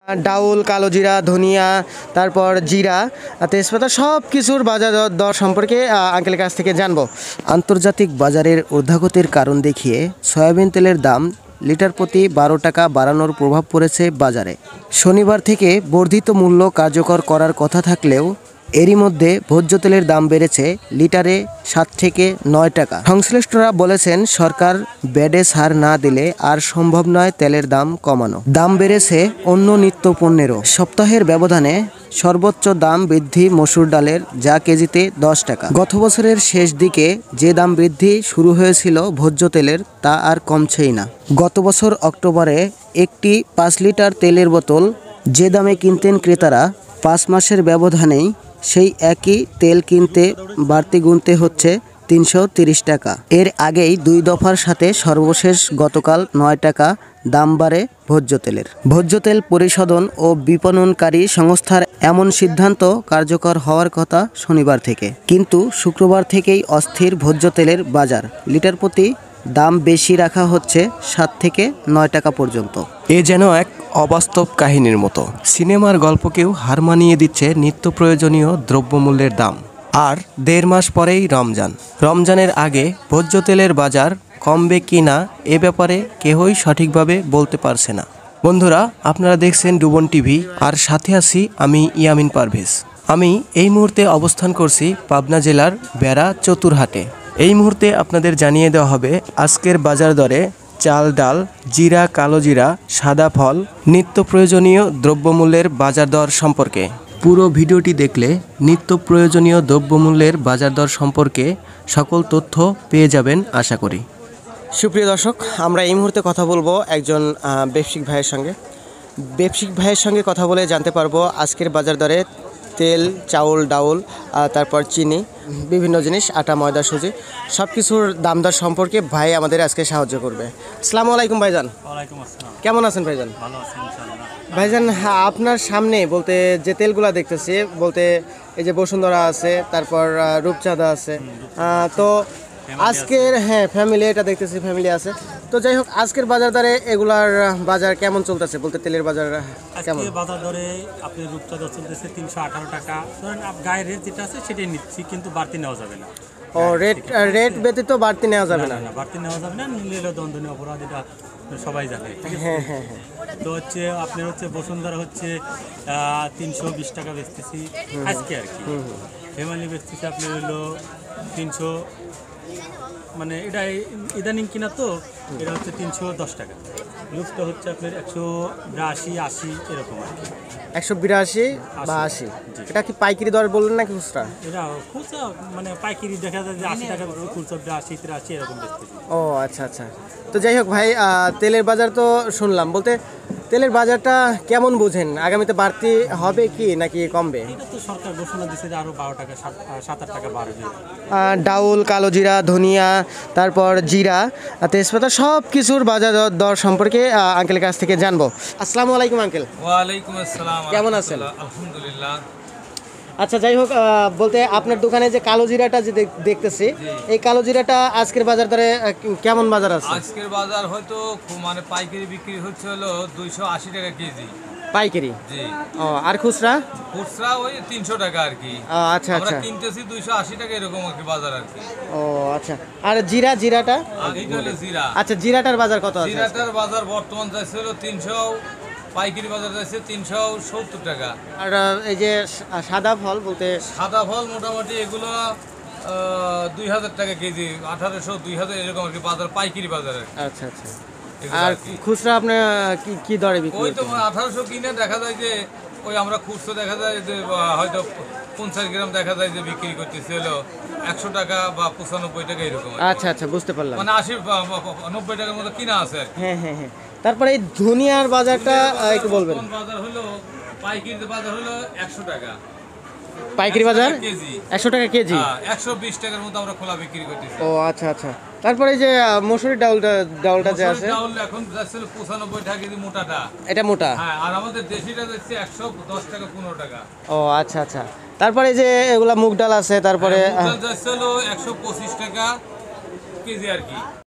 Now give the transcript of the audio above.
ডাউল, কালো জিরা, ধনিয়া, তারপর জিরা, তেজপাতা সব কিছুর বাজার দর সম্পর্কে আঙ্কেলের কাছ থেকে জানবো। আন্তর্জাতিক বাজারের ঊর্ধ্বগতির কারণ দেখিয়ে সয়াবিন তেলের দাম লিটার প্রতি 12 টাকা বাড়ানোর প্রভাব পড়েছে বাজারে। শনিবার থেকে বর্ধিত মূল্য কার্যকর করার কথা থাকলেও এরই মধ্যে ভোজ্য তেলের দাম বেড়েছে লিটারে 7 থেকে 9 টাকা। সংশ্লিষ্টরা বলেছেন, সরকার ব্যাডে ছাড় না দিলে আর সম্ভব নয় তেলের দাম কমানো। দাম বেড়েছে অন্য নিত্য পণ্যেরও। সপ্তাহের ব্যবধানে সর্বোচ্চ দাম বৃদ্ধি মসুর ডালের, যা কেজিতে 10 টাকা। গত বছরের শেষ দিকে যে দাম বৃদ্ধি শুরু হয়েছিল ভোজ্য তেলের, তা আর কমছেই না। গত বছর অক্টোবরে একটি 5 লিটার তেলের বোতল যে দামে কিনতেন ক্রেতারা, 5 মাসের ব্যবধানেই সেই একই তেল কিনতে বাড়তি গুনতে হচ্ছে 330 টাকা। এর আগেই 2 দফার সাথে সর্বশেষ গতকাল 9 টাকা দাম বাড়ে ভোজ্য তেলের। ভোজ্য তেল পরিশোধন ও বিপণনকারী সংস্থার এমন সিদ্ধান্ত কার্যকর হওয়ার কথা শনিবার থেকে, কিন্তু শুক্রবার থেকেই অস্থির ভোজ্য তেলের বাজার। লিটার প্রতি দাম বেশি রাখা হচ্ছে 7 থেকে 9 টাকা পর্যন্ত। এ যেন এক অবাস্তব কাহিনীর মতো। সিনেমার গল্পকেও হার মানিয়ে দিচ্ছে নিত্য প্রয়োজনীয় দ্রব্যমূল্যের দাম। আর 1.5 মাস পরেই রমজান। রমজানের আগে ভোজ্য তেলের বাজার কমবে কি না, এ ব্যাপারে কেউই সঠিকভাবে বলতে পারছে না। বন্ধুরা, আপনারা দেখছেন ডুবন টিভি, আর সাথে আছি আমি ইয়ামিন পারভেজ। আমি এই মুহূর্তে অবস্থান করছি পাবনা জেলার বেড়া চতুরহাটে। এই মুহূর্তে আপনাদের জানিয়ে দেওয়া হবে আজকের বাজার দরে চাল, ডাল, জিরা, কালো জিরা, সাদা ফল, নিত্য প্রয়োজনীয় দ্রব্যমূল্যের বাজার দর সম্পর্কে। পুরো ভিডিওটি দেখলে নিত্য প্রয়োজনীয় দ্রব্যমূল্যের বাজার দর সম্পর্কে সকল তথ্য পেয়ে যাবেন আশা করি। সুপ্রিয় দর্শক, আমরা এই মুহূর্তে কথা বলবো একজন ব্যবসায়িক ভাইয়ের সঙ্গে। ব্যবসায়িক ভাইয়ের সঙ্গে কথা বলে জানতে পারবো আজকের বাজার দরে তেল, চাউল, ডাউল, তারপর চিনি, বিভিন্ন জিনিস, আটা, ময়দা, সুজি, সব কিছুর দাম দর সম্পর্কে ভাই আমাদের আজকে সাহায্য করবে। আসসালামু আলাইকুম ভাইজান। ওয়ালাইকুম আসসালাম। কেমন আছেন ভাইজান? ভালো আছি ইনশাআল্লাহ। ভাইজান, আপনার সামনে বলতে যে তেলগুলা দেখতেছি, বলতে এই যে বসুন্ধরা আছে, তারপর রূপচাঁদা আছে, তো আজকের ফ্যামিলি, এটা দেখতেছি ফ্যামিলি আছে। তো যাই হোক, আজকের বাজার দরে এগুলার বাজার কেমন চলতেছে, বলতে তেলের বাজার কেমন? আজকে বাজার দরে আপনি রূপচাঁদা চলতেছে 318 টাকা। ধরেন গায়ের রেট যেটা আছে সেটাই নিচ্ছি, কিন্তু বাড়তি নেওয়া যাবে না। ও, রেট ব্যতীত বাড়তি নেওয়া যাবে না? না, বাড়তি নেওয়া যাবে না, নিলে দণ্ডনীয় অপরাধ, এটা সবাই জানে। হ্যাঁ হ্যাঁ হ্যাঁ। তো হচ্ছে আপনার হচ্ছে বসুন্ধরা হচ্ছে 320 টাকা বেচতেছি আজকে আর কি। ফ্যামিলি বেচতেছি আপনার হলো 300, মানে এটা ইদানিং কিনা, তো এটা হচ্ছে 310 টাকা। লুপটা হচ্ছে আপনার 182, 80 এরকম আর কি। 182 বা 80। এটা কি পাইকারি দর বললেন নাকি খুচরা? এটা খুচরা, মানে পাইকারি দেখা যায় যে 80 টাকা, খুচরা 80, 83 এরকম বেচতেছি। ও আচ্ছা আচ্ছা। তো যাই হোক ভাই, তেলের বাজার তো শুনলাম, বলতে তেলের বাজারটা কেমন বুঝেন? আগামীতে বাড়তি হবে কি নাকি কমবে? এটা তো সরকার ঘোষণা দিচ্ছে যে আরো 12 টাকা, 7-8 টাকা বাড়বে। ডাউল, কালো জিরা, ধনিয়া, তারপর জিরা, তেজপাতা সব কিছুর বাজার দর সম্পর্কে আঙ্কেলের কাছ থেকে জানবো। আসসালামু আলাইকুম আঙ্কেল। ওয়ালাইকুম আসসালাম। কেমন আছেন? আলহামদুলিল্লাহ। আচ্ছা, যাই হোক, বলতে আপনার দোকানে যে কালো জিরাটা যে দেখতেছি, এই কালো জিরাটা আজকের বাজার দরে কেমন বাজার আছে? আজকের বাজার হয়তো মানে পাইকারি বিক্রি হচ্ছে হলো 280 টাকা কেজি। পাইকারি? জি। ও, আর খুচরা? খুচরা ওই 300 টাকা আর কি। আচ্ছা আমরা আচ্ছা। কিনতেছি 280 টাকা এরকম আর কি বাজার আর কি। ও আচ্ছা। আর জিরাটা? এটা হলো জিরা। আচ্ছা, জিরাটার বাজার কত আছে? জিরাটার বাজার বর্তমান যাচ্ছে হলো 300, পাইকারি বাজার যাচ্ছে 370 টাকা। আর এই যে সাদা ফল, বলতে সাদা ফল মোটামুটি এগুলো 2000 টাকা কেজি, 1800, 2000 এরকম আর কি বাজার, পাইকারি বাজার আর কি। আচ্ছা আচ্ছা। আর খুচরা আপনি কি দরে বিক্রি? ওই তো 1800 কিনে দেখা যায় যে, ওই আমরা খুচরো দেখা যায় যে হয়তো 50 গ্রাম দেখা যায় যে বিক্রি করতেছে হলো 100 টাকা বা 95 টাকা এরকম। আচ্ছা আচ্ছা, বুঝতে পারলাম। মানে 80, 90 টাকার মতো কিনা আছে আর কি। হ্যাঁ হ্যাঁ হ্যাঁ। তারপরে এই ধনিয়ার বাজারটা একটু বলবেন। বাজার হলো পাইকারি বাজার হলো 100 টাকা। পাইকারি বাজার কেজি 100 টাকা কেজি? 120 টাকার মতো আমরা খোলা বিক্রি করতেছি। ও আচ্ছা আচ্ছা। তারপরে এই যে মসুরি ডাউলটা যে আছে, ডাউল এখন যাচ্ছে 95 টাকা কেজি মোটাটা। এটা মোটা? হ্যাঁ, আর আমাদের দেশিটা যাচ্ছে 110 টাকা, 15 টাকা। ও আচ্ছা আচ্ছা। তারপরে এই যে এগুলা মুগ ডাল আছে, তারপরে যাচ্ছে হলো 125 টাকা কেজি আর কি।